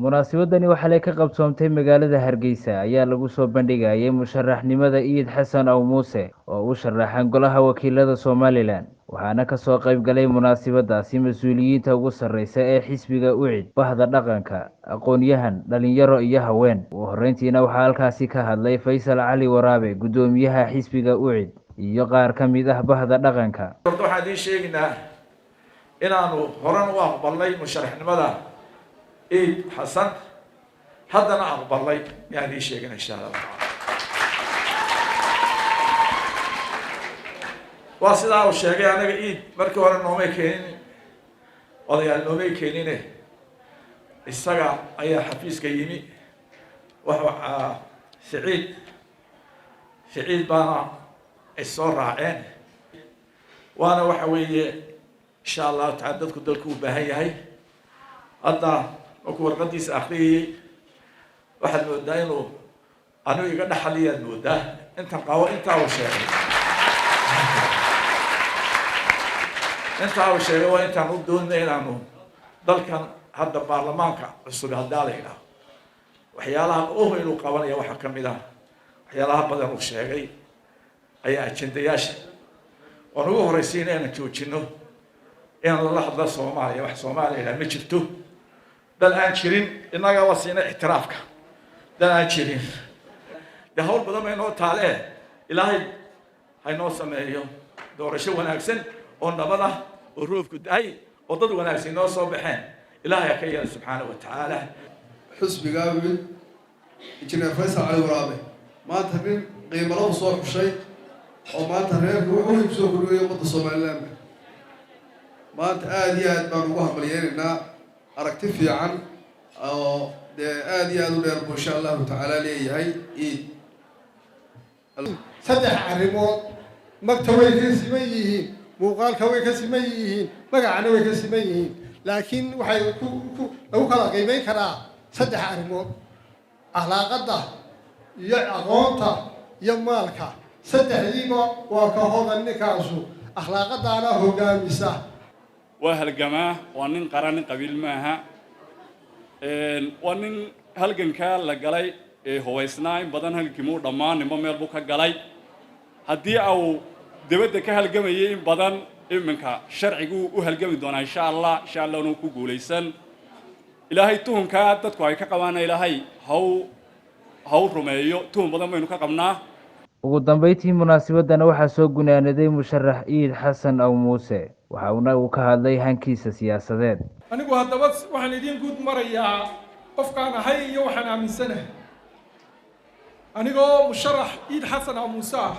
munaasabadani waxaa ka qabsoomtay magaalada Hargeysa ayaa lagu soo bandhigayay musharaxnimada Iid Xasan Aw Muuse oo u sharaxan golaha wakiilada Somaliland waxaana ka soo qayb galay munaasabadaasi mas'uuliyiinta ugu sareysa ee xisbiga UCID bahda dhaqanka aqoon-yahan dhalinyaro iyo haween ugu horeyntiina waxaa halkaasi ka hadlay Faysal Cali Waraabe gudoomiyaha xisbiga UCID iyo qaar ka mid ah bahda dhaqanka waxaan idin sheegnaa inaanu horan u aqbalnay musharaxnimada Iid Xasan haddana aqbalnay yaan idin sheegana insha Allah waa sidaa uu sheegay anaga Iid markii hore noomay keenin odayaal noomay keenine isaga ayaa xafiiska yimi waxa Siciid baana isoo raaceen waana waxa weeye insha Allah taala dadku dalku u baahan yahay hadda oo warqadiisa akhriyay waxaad moodaa inuu anigu iga dhaxaliyaad moodaa intaan qabo intaa uu sheegay waa intaan u doonay inaanu dalkan hadda baarlamaanka cusub hadda la yiraahdo waxyaalaha oo inuu qabanaya waxa ka mid ah waxyaalaha badan uu sheegay ayaa ajendayaasha oo ugu horeysiinay inaan joojino in la hadla Soomaaliya wax Soomaaliya ma jirto dal aan jirin inaga wasiina ixtiraafka dal aan jirin hawl badan ma inoo taale ilaahay haynoo sameeyo doorasho wanaagsan oo nabad ah oo roobku daay oo dad wanaagsan noo soo baxeen ilaahay ka yeelo subxaanahu wa ta'ala xisbiga injineer Faysal Cali Waraabe maanta nin qiimo loo soo xushay oo maanta reerku wuxuu soo guriyay wadda Soomaaliland maanta aad iyo aad baan ugu hambalyeynaa aragti fiican oo aad iyo aad u dheer insha Allah ta'ala leeyahay Iid saddex arrimood magta way ka siman yihiin muuqaalka way ka siman yihiin magacana way ka siman yihiin laakiin waxay lagu kala qiimeyn karaa saddex arrimood akhlaaqada iyo aqoonta iyo maalka saddexdiiba waa ka hodan ninkaasu akhlaaqadaana hogaamisa وهالجماعة وانين قران قبيل معها وانين هالجنكا لجلاي هو إسناعي بدن هالكيمو ضمان نما ميربوكا جلاي هدي أو دبت كهالجماعة بدن إمكا شرعي وهالجماعة دونا إن شاء الله نوكو جوليسن إلهي توهم كاتت كواي كقوانا إلهي هاو رميو توهم بدن ما ينوكا قمنا ugu dambeyntii munaasabadana waxaa soo gunaanaday musharax Iid Xasan Aw Muuse waxaana uu ka hadlay hankiisa siyaasadeed anigu haddaba waxaan idin guud marayaa qofkaan ahay iyo waxaan aaminsanahay anigoo musharax Iid Xasan Aw Muuse ah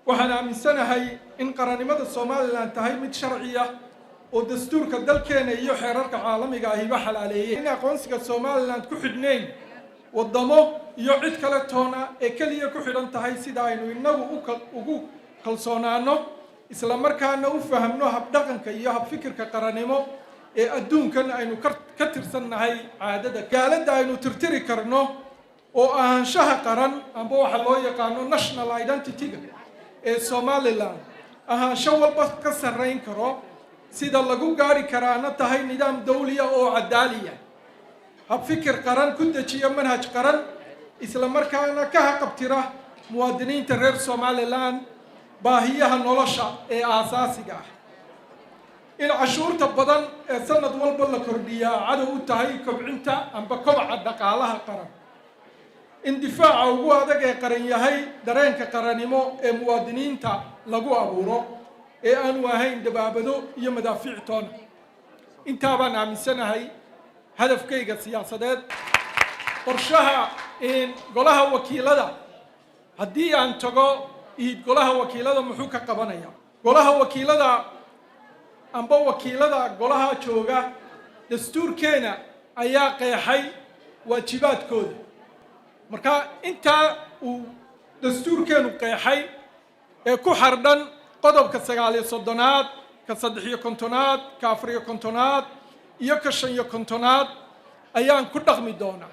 waxaan aaminsanahay in qarannimada Somaliland tahay mid sharci ah oo dastuurka dalkeena iyo xeerarka caalamiga ah iba xalaaleeyay in aqoonsiga Somaliland ku xidhnayn wadamo iyo cid kale toona ee kaliya ku xidhan tahay sida aynu inagu ugu kalsoonaano isla markaana u fahamno hab dhaqanka iyo hab fikirka qarannimo ee adduunkan aynu ka tirsannahay caadada gaalada aynu tirtiri karno oo ahaanshaha qaran amba waxa loo yaqaano national identity-ga ee Somaliland ahaansho walba ka sarreyn karo sida lagu gaari karaana tahay nidaam dawliya oo cadaaliya hab fikir qaran ku dejiya manhaj qaran isla markaana ka haqabtira muwaadiniinta reer Somaliland baahiyaha nolosha ee aasaasiga ah in cashuurta badan ee sanad walba la kordhiyaa cadow u tahay kobcinta amba kobaca dhaqaalaha qaran in difaaca ugu adag ee qaran yahay dareenka qarannimo ee muwaadiniinta lagu abuuro ee aanu ahayn dabaabado iyo madaafiic toona intaa baan aaminsanahay hadafkayga siyaasadeed qorshaha in golaha wakiilada haddii aan tago Iid golaha wakiilada muxuu ka qabanaya golaha wakiilada amba wakiilada golaha jooga dastuurkeena ayaa qeexay waajibaadkooda marka inta uu dastuurkeenu qeexay ee ku xardhan qodobka 39aad ka 53aad ka 54aad iyo ka 55aad ayaan ku dhaqmi doonaa